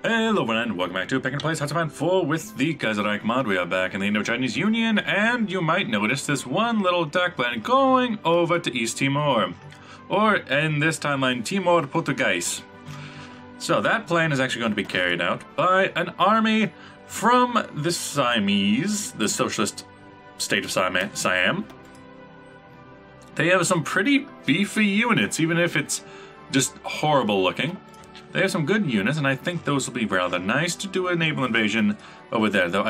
Hello everyone, and welcome back to Pick and Place Hotspot 4 with the Kaiserreich mod. We are back in the Indochinese Union, and you might notice this one little duck planet going over to East Timor. Or, in this timeline, Timor Portuguese. So that plan is actually going to be carried out by an army from the Siamese, the socialist state of Siam. They have some pretty beefy units, even if it's just horrible looking. They have some good units, and I think those will be rather nice to do a naval invasion over there. Though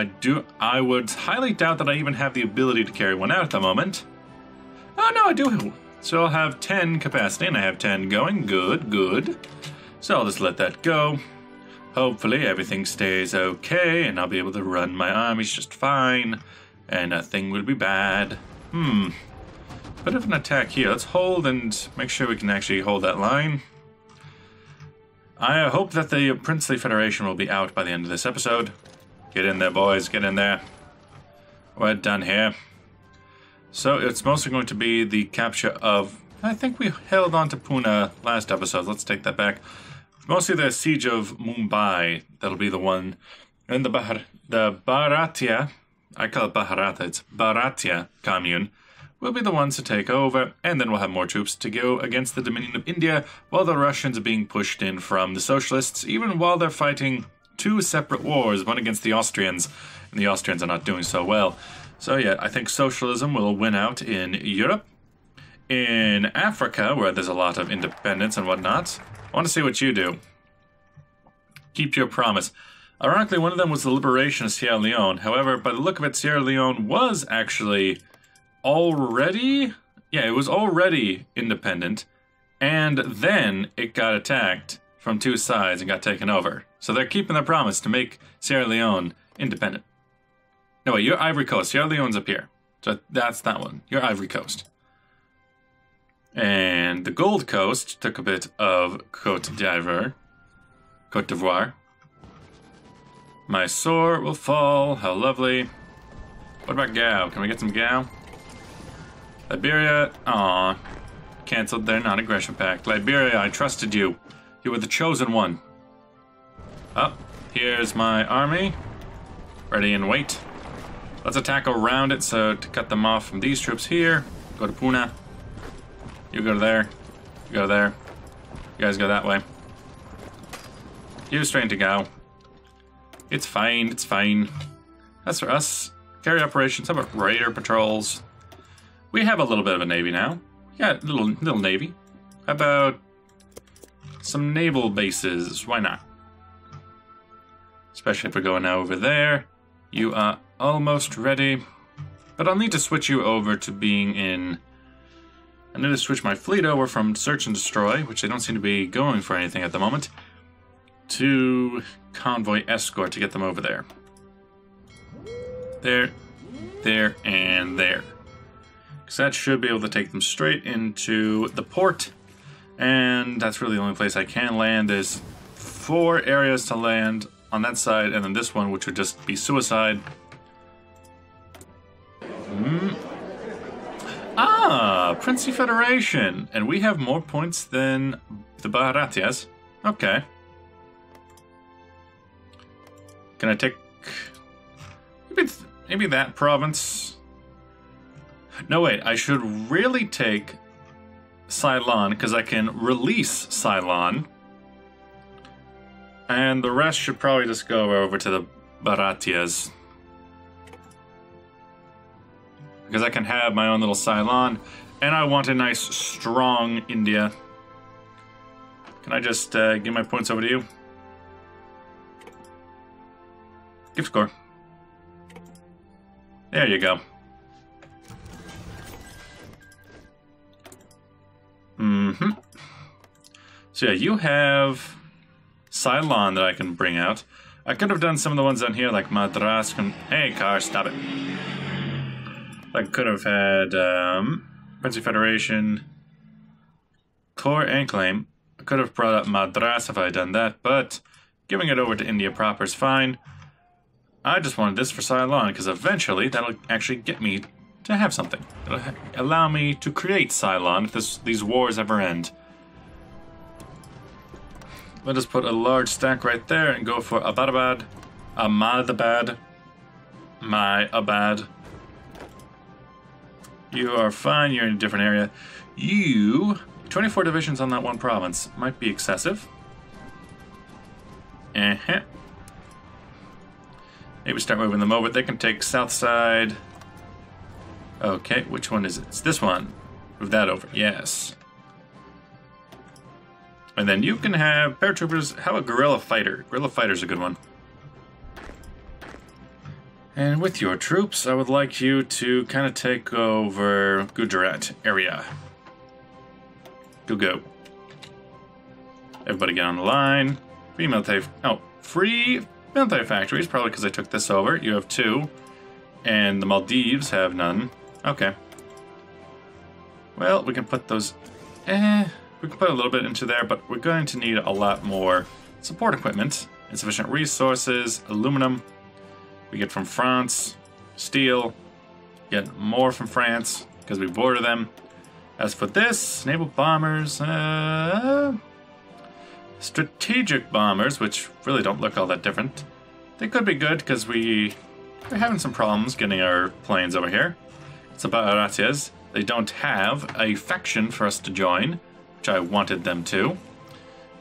I would highly doubt that I even have the ability to carry one out at the moment. Oh no, I do. So I'll have 10 capacity, and I have 10 going. Good, good. So I'll just let that go. Hopefully everything stays okay, and I'll be able to run my armies just fine, and nothing will be bad. Bit of an attack here. Let's hold and make sure we can actually hold that line. I hope that the Princely Federation will be out by the end of this episode. Get in there, boys. Get in there. We're done here. So it's mostly going to be the capture of... I think we held on to Pune last episode. Let's take that back. Mostly the siege of Mumbai. That'll be the one. And the Bharatia... I call it Bharata. It's Bharatia commune. Will be the ones to take over, and then we'll have more troops to go against the Dominion of India, while the Russians are being pushed in from the Socialists, even while they're fighting two separate wars, one against the Austrians, and the Austrians are not doing so well. So yeah, I think socialism will win out in Europe. In Africa, where there's a lot of independence and whatnot, I want to see what you do. Keep your promise. Ironically, one of them was the liberation of Sierra Leone. However, by the look of it, Sierra Leone was actually... it was already independent, and then it got attacked from two sides and got taken over. So they're keeping their promise to make Sierra Leone independent. No, wait, you're Ivory Coast. Sierra Leone's up here. So that's that one. You're Ivory Coast. And the Gold Coast took a bit of Côte d'Ivoire. Mysore will fall. How lovely. What about Gao? Can we get some Gao? Liberia, aw, canceled their non-aggression pact. Liberia, I trusted you. You were the chosen one. Oh, here's my army. Ready and wait. Let's attack around it, so to cut them off from these troops here. Go to Pune. You go to there. You go there. You guys go that way. You straight into Gao. It's fine, it's fine. That's for us. Carry operations, how about raider patrols? We have a little bit of a navy now. Yeah, little navy. How about some naval bases? Why not? Especially if we're going over there. You are almost ready. But I'll need to switch you over to being in... I need to switch my fleet over from search and destroy, which they don't seem to be going for anything at the moment, to convoy escort to get them over there. There, there, and there. Because that should be able to take them straight into the port. And that's really the only place I can land. There's 4 areas to land on that side, and then this one, which would just be suicide. Ah, Princely Federation. And we have more points than the Bharatias. Okay. Can I take... Maybe that province... No, wait, I should really take Ceylon, because I can release Ceylon. And the rest should probably just go over to the Bharatias. Because I can have my own little Ceylon, and I want a nice, strong India. Can I just give my points over to you? Gift score. There you go. So yeah, you have Ceylon that I can bring out. I could have done some of the ones down here, like Madras. Hey, car, stop it. I could have had Princely Federation, core and claim. I could have brought up Madras if I had done that, but giving it over to India proper is fine. I just wanted this for Ceylon, because eventually that'll actually get me to have something. It'll allow me to create Ceylon if these wars ever end. Let us put a large stack right there and go for Abbottabad. Ahmadabad. My Abad. You are fine, you're in a different area. 24 divisions on that one province. Might be excessive. Maybe start moving them over. They can take south side. Okay, which one is it? It's this one. Move that over, yes. And then you can have paratroopers. How about guerrilla fighter? Guerrilla fighter's a good one. And with your troops, I would like you to kind of take over Gujarat area. Go. Everybody get on the line. Free military factories, probably because I took this over. You have 2. And the Maldives have none. Okay. Well, we can put those... we can put a little bit into there, but we're going to need a lot more support equipment. Insufficient resources, aluminum. We get from France, steel, get more from France, because we border them. As for this, naval bombers, strategic bombers, which really don't look all that different. They could be good, because we're having some problems getting our planes over here. It's about Aratias. They don't have a faction for us to join, which I wanted them to.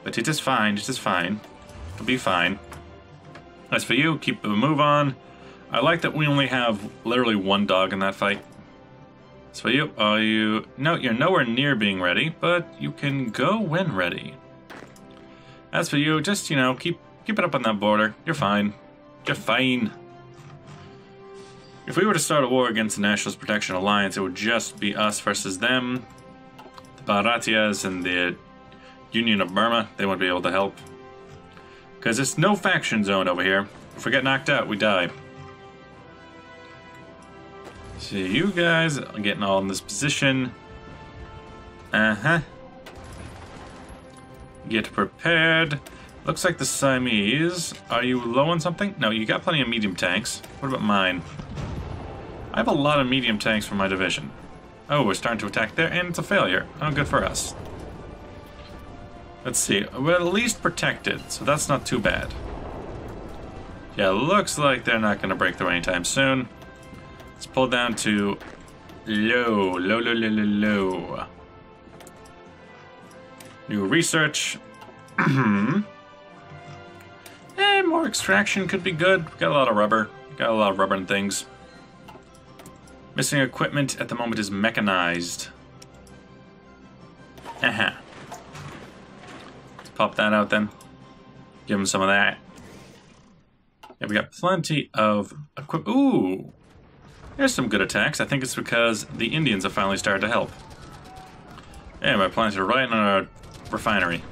But it is fine, it is fine. It'll be fine. As for you, keep the move on. I like that we only have literally 1 dog in that fight. As for you, no, you're nowhere near being ready, but you can go when ready. As for you, just, keep it up on that border. You're fine. You're fine. If we were to start a war against the Nationalist Protection Alliance, it would just be us versus them. The Bharatias and the Union of Burma, they won't be able to help. Because it's no faction zone over here. If we get knocked out, we die. So you guys are getting all in this position. Get prepared. Looks like the Siamese. Are you low on something? No, you got plenty of medium tanks. What about mine? I have a lot of medium tanks for my division. Oh, we're starting to attack there, and it's a failure. Oh, good for us. Let's see. We're at least protected, so that's not too bad. Yeah, looks like they're not going to break through anytime soon. Let's pull down to low. New research. More extraction could be good. We got a lot of rubber. Got a lot of rubber and things. Missing equipment at the moment is mechanized. Let's pop that out then. Give them some of that. Yeah, we got plenty of equipment. Ooh! There's some good attacks. I think it's because the Indians have finally started to help. Yeah, my plants are right on our refinery.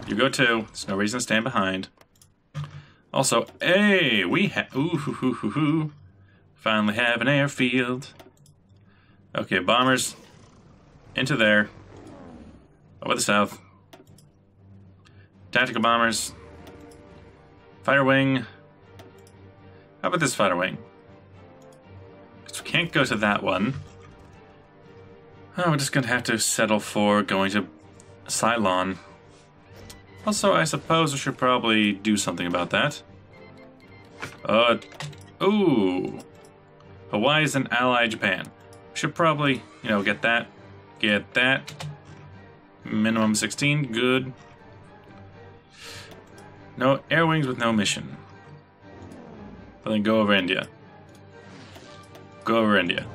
You go too. There's no reason to stand behind. Also, hey, we have... Finally have an airfield. Okay, bombers. Into there. Over the south. Tactical bombers. Fighter wing. How about this fighter wing? Because we can't go to that one. Oh, we're just going to have to settle for going to Ceylon. Also, I suppose we should probably do something about that. Ooh. Hawaii is an ally of Japan. We should probably, get that. Get that. Minimum 16, good. No air wings with no mission. But then go over India. Go over India.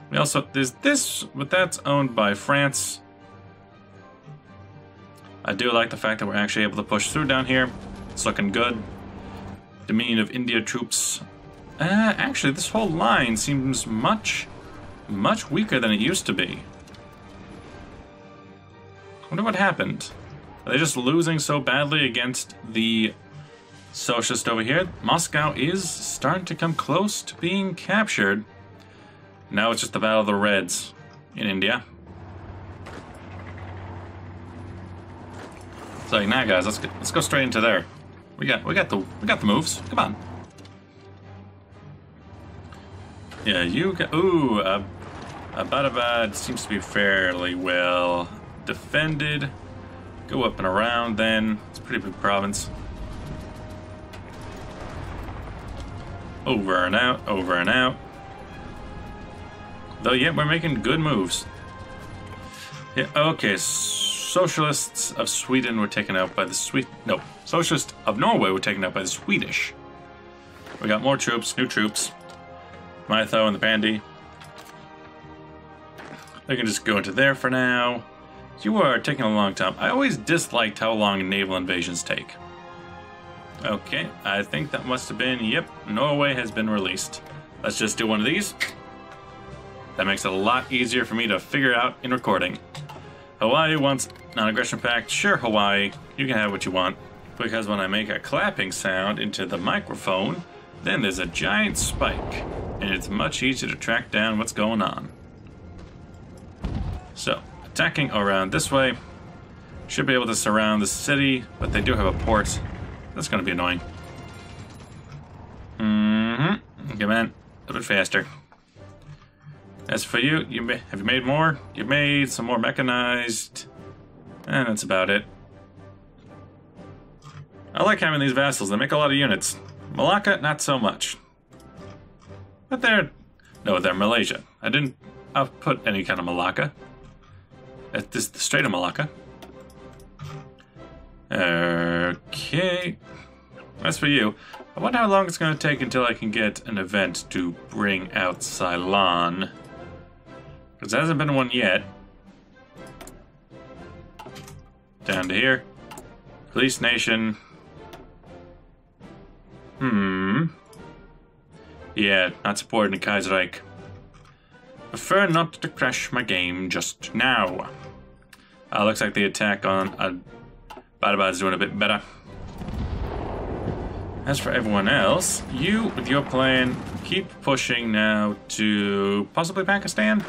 We also, there's this, but that's owned by France. I do like the fact that we're actually able to push through down here. It's looking good. Dominion of India troops. Actually, this whole line seems much weaker than it used to be. I wonder what happened. Are they just losing so badly against the socialist over here? Moscow is starting to come close to being captured. Now it's just the Battle of the Reds in India. It's like, nah, guys, let's go straight into there. We got the moves. Come on. Yeah, you got. Ooh, Abbottabad seems to be fairly well defended. Go up and around then. It's a pretty big province. Over and out, over and out. Though, yeah, we're making good moves. Yeah, okay, Socialists of Sweden were taken out by the Socialists of Norway were taken out by the Swedish. We got more troops, new troops. Mytho and the Bandy. We can just go into there for now. You are taking a long time. I always disliked how long naval invasions take. Okay, I think that must have been, yep, Norway has been released. Let's just do one of these. That makes it a lot easier for me to figure out in recording. Hawaii wants non-aggression pact. Sure, Hawaii, you can have what you want. Because when I make a clapping sound into the microphone, then there's a giant spike, and it's much easier to track down what's going on. So, attacking around this way. Should be able to surround the city, but they do have a port. That's going to be annoying. Come on, a bit faster. As for you, have you made more? You've made some more mechanized, and that's about it. I like having these vassals. They make a lot of units. Malacca, not so much. But they're Malaysia. I didn't output any kind of Malacca. This is the Strait of Malacca. Okay. As for you, I wonder how long it's going to take until I can get an event to bring out Ceylon. Because there hasn't been one yet. Down to here. Police Nation. Yeah, not supporting the Kaiserreich. Prefer not to crash my game just now. Looks like the attack on Abbottabad is doing a bit better. As for everyone else, you, with your plan, keep pushing now to possibly Pakistan?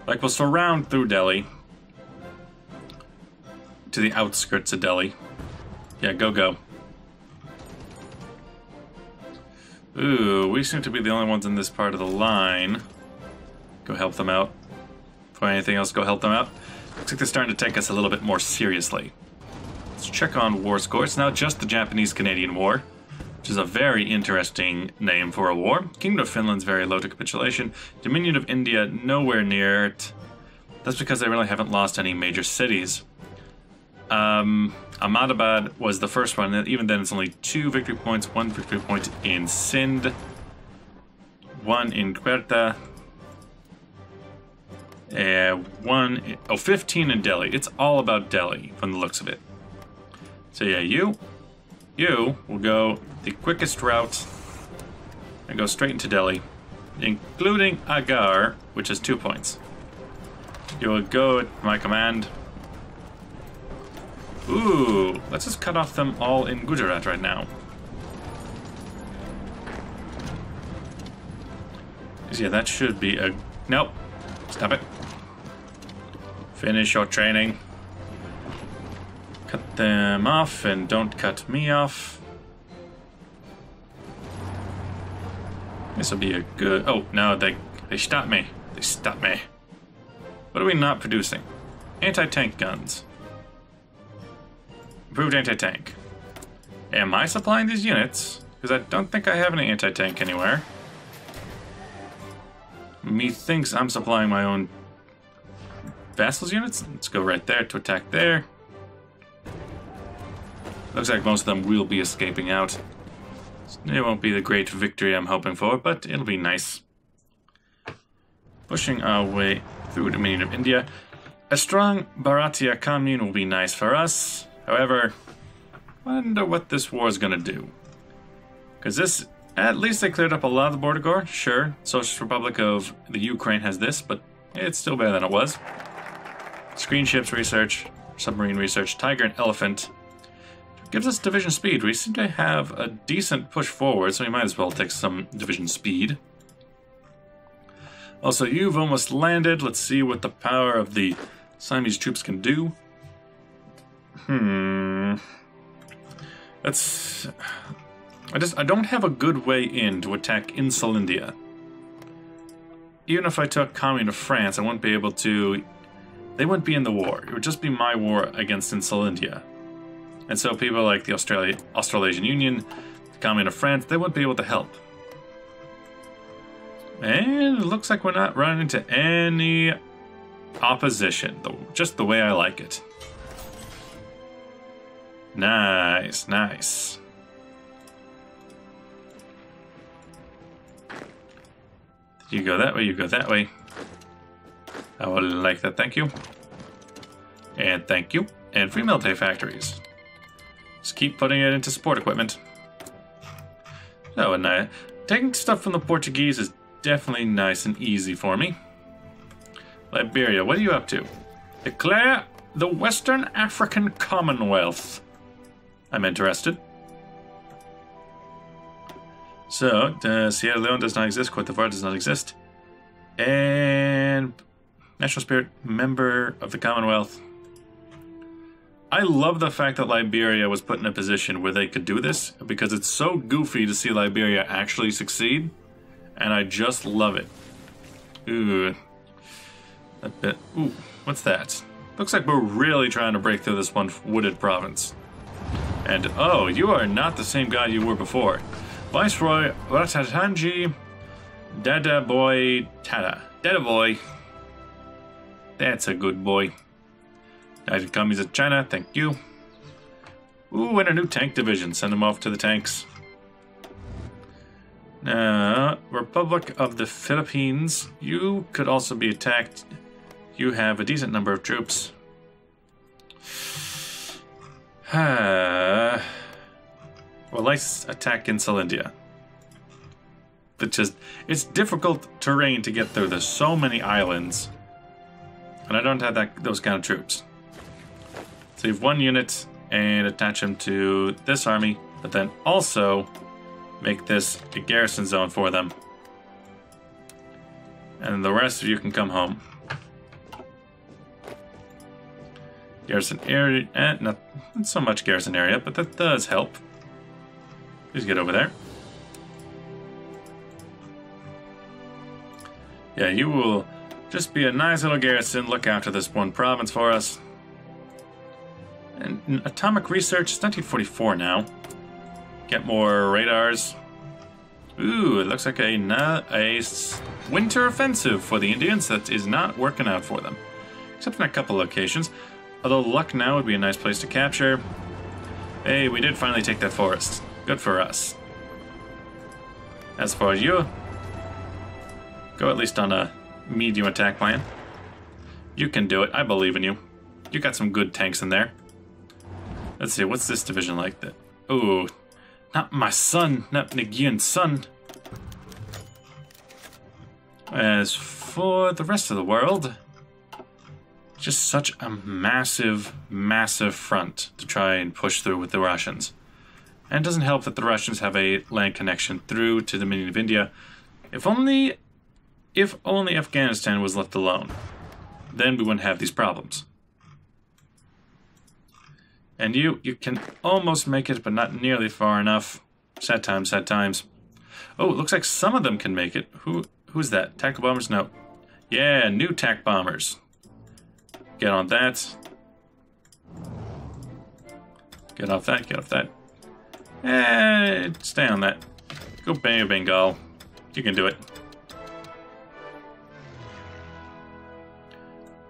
Like, we'll surround through Delhi. To the outskirts of Delhi. Yeah, go. Ooh, we seem to be the only ones in this part of the line. Go help them out. Before anything else, go help them out. Looks like they're starting to take us a little bit more seriously. Let's check on war score. It's now just the Japanese-Canadian War, which is a very interesting name for a war. Kingdom of Finland's very low to capitulation. Dominion of India, nowhere near it. That's because they really haven't lost any major cities. Ahmedabad was the first one, and even then it's only 2 victory points, 1 victory point in Sindh, 1 in Quetta, 15 in Delhi. It's all about Delhi from the looks of it. So yeah, you will go the quickest route and go straight into Delhi, including Agar, which is 2 points. You will go at my command. Ooh, let's just cut off them all in Gujarat right now. Yeah, that should be a... Nope. Stop it. Finish your training. Cut them off and don't cut me off. This will be a good... Oh, no, they stopped me. They stopped me. What are we not producing? Anti-tank guns. Improved anti-tank. Am I supplying these units? Because I don't think I have any anti-tank anywhere. Methinks I'm supplying my own vassals units. Let's go right there to attack there. Looks like most of them will be escaping out. It won't be the great victory I'm hoping for, but it'll be nice. Pushing our way through the Dominion of India. A strong Bharatiya commune will be nice for us. However, I wonder what this war is going to do. Because this, at least they cleared up a lot of the border guard. Sure, Socialist Republic of the Ukraine has this, but it's still better than it was. Screen ships research, submarine research, Tiger and Elephant. Gives us division speed. We seem to have a decent push forward, so we might as well take some division speed. Also, you've almost landed. Let's see what the power of the Siamese troops can do. That's... I don't have a good way in to attack Insulindia. even if I took Communist France, I wouldn't be able to... They wouldn't be in the war. It would just be my war against Insulindia. And so people like the Australasian Union, the Communist France, they wouldn't be able to help. And it looks like we're not running into any opposition. Just the way I like it. Nice, nice. You go that way, you go that way. I would like that, thank you. And thank you. And free military factories. Just keep putting it into support equipment. Oh, and taking stuff from the Portuguese is definitely nice and easy for me. Liberia, what are you up to? Declare the Western African Commonwealth. I'm interested. So, Sierra Leone does not exist, Cote d'Ivoire does not exist. And National Spirit, member of the Commonwealth. I love the fact that Liberia was put in a position where they could do this, because it's so goofy to see Liberia actually succeed, and I just love it. Ooh. A bit. Ooh, what's that? Looks like we're really trying to break through this one wooded province. And, oh, you are not the same guy you were before. Viceroy Ratatanji Dada Boy Tada. Dada Boy. That's a good boy. United Commies of China, thank you. Ooh, and a new tank division. Send them off to the tanks. Republic of the Philippines. You could also be attacked. You have a decent number of troops. Well, let's attack Insulindia. It's difficult terrain to get through. There's so many islands. And I don't have those kind of troops. Save one unit and attach them to this army, but then also make this a garrison zone for them. And the rest of you can come home. Garrison area, not so much garrison area, but that does help. Please get over there. Yeah, you will just be a nice little garrison. Look after this one province for us. And atomic research, it's 1944 now. Get more radars. Ooh, it looks like a winter offensive for the Indians that is not working out for them. Except in a couple locations. Although Lucknow would be a nice place to capture. Hey, we did finally take that forest. Good for us. As for you, go at least on a medium attack plan. You can do it. I believe in you. You got some good tanks in there. Let's see, what's this division like? Ooh, not my son, not Nagion's son. As for the rest of the world, just such a massive, massive front to try and push through with the Russians. And it doesn't help that the Russians have a land connection through to the Dominion of India. If only Afghanistan was left alone, then we wouldn't have these problems. And you can almost make it, but not nearly far enough. Sad times, sad times. Oh, it looks like some of them can make it. Who's that? Tactical bombers? No. Yeah, new TAC bombers. Get on that. Get off that, get off that. Stay on that. Go bang Bengal. You can do it.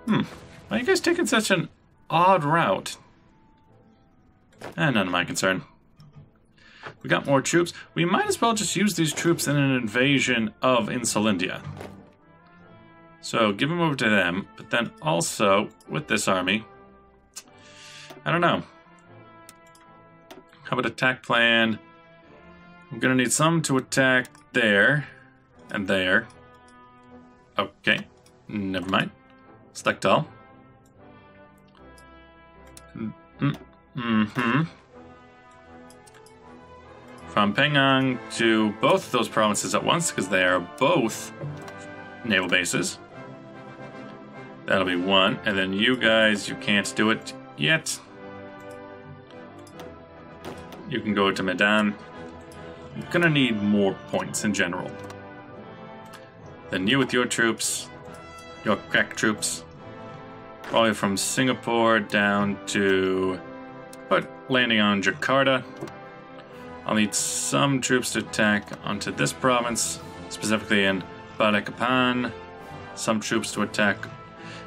Why are you guys taking such an odd route? None of my concern. We got more troops. We might as well just use these troops in an invasion of Insulindia. So give them over to them, but then also with this army, I don't know. How about attack plan? I'm gonna need some to attack there and there. Okay, never mind. Select all. From Penang to both those provinces at once, because they are both naval bases. That'll be one, and then you guys, you can't do it yet. You can go to Medan. I'm gonna need more points in general. Then you with your troops, your crack troops, all the way from Singapore down to landing on Jakarta. I'll need some troops to attack onto this province, specifically in Balikpapan. Some troops to attack.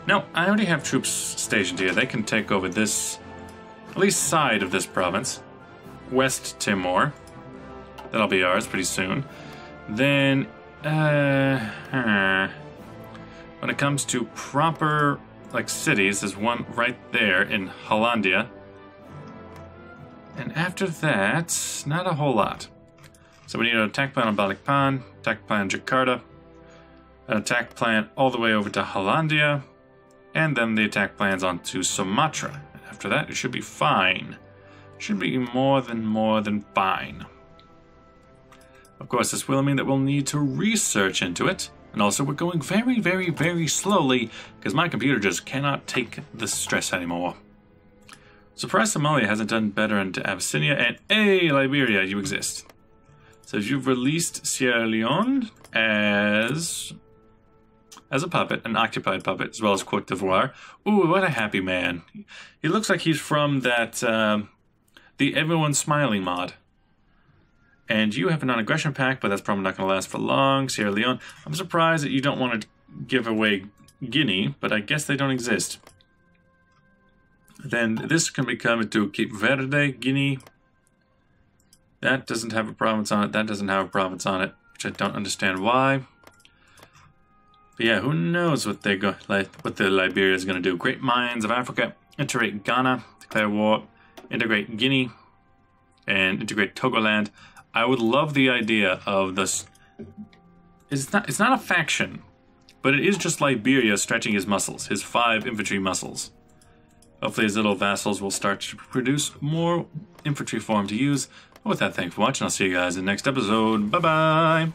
No, I already have troops stationed here. They can take over this, at least side of this province. West Timor. That'll be ours pretty soon. Then, when it comes to proper, like, cities, there's one right there in Hollandia. And after that, not a whole lot. So we need an attack plan on Balikpapan, attack plan on Jakarta, an attack plan all the way over to Hollandia, and then the attack plans onto Sumatra. After that, it should be fine. Should be more than fine. Of course, this will mean that we'll need to research into it. And also, we're going very slowly, because my computer just cannot take the stress anymore. Surprised Somalia hasn't done better into Abyssinia, and hey, Liberia, you exist. So you've released Sierra Leone as a puppet, an occupied puppet, as well as Cote d'Ivoire. Ooh, what a happy man. He looks like he's from that, the Everyone Smiling mod. And you have a non-aggression pact, but that's probably not going to last for long. Sierra Leone, I'm surprised that you don't want to give away Guinea, but I guess they don't exist. Then this can become into Cape Verde, Guinea. That doesn't have a province on it. That doesn't have a province on it, which I don't understand why. But yeah, who knows what what the Liberia is going to do. Great Mines of Africa, integrate Ghana, declare war, integrate Guinea, and integrate Togoland. I would love the idea of this. It's not a faction, but it is just Liberia stretching his muscles, his 5 infantry muscles. Hopefully his little vassals will start to produce more infantry for him to use. With that, thanks for watching. I'll see you guys in the next episode. Bye-bye!